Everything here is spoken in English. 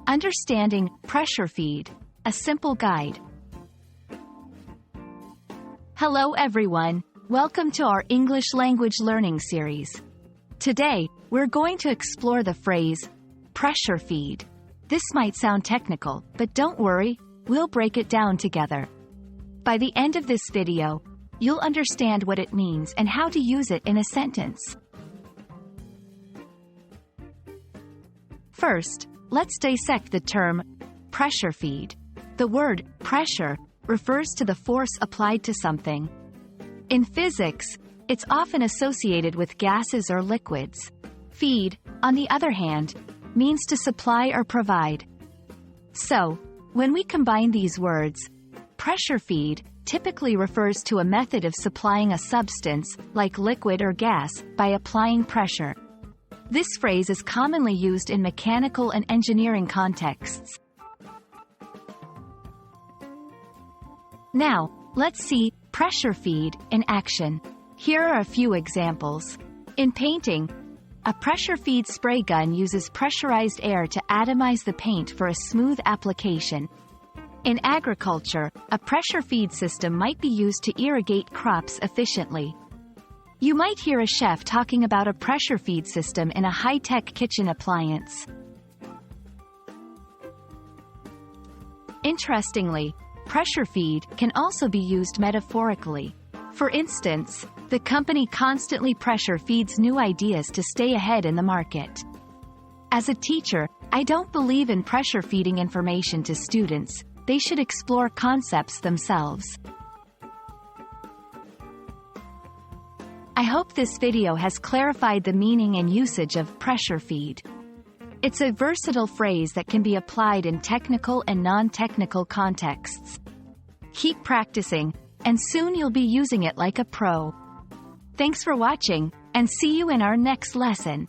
Understanding pressure feed, a simple guide. Hello everyone, welcome to our English language learning series. Today, we're going to explore the phrase, pressure feed. This might sound technical, but don't worry, we'll break it down together. By the end of this video, you'll understand what it means and how to use it in a sentence. First, let's dissect the term pressure feed. The word pressure refers to the force applied to something. In physics, it's often associated with gases or liquids. Feed, on the other hand, means to supply or provide. So, when we combine these words, pressure feed typically refers to a method of supplying a substance, like liquid or gas, by applying pressure. This phrase is commonly used in mechanical and engineering contexts. Now, let's see pressure feed in action. Here are a few examples. In painting, a pressure feed spray gun uses pressurized air to atomize the paint for a smooth application. In agriculture, a pressure feed system might be used to irrigate crops efficiently. You might hear a chef talking about a pressure feed system in a high-tech kitchen appliance. Interestingly, pressure feed can also be used metaphorically. For instance, the company constantly pressure feeds new ideas to stay ahead in the market. As a teacher, I don't believe in pressure feeding information to students. They should explore concepts themselves. I hope this video has clarified the meaning and usage of pressure feed. It's a versatile phrase that can be applied in technical and non-technical contexts. Keep practicing, and soon you'll be using it like a pro. Thanks for watching, and see you in our next lesson.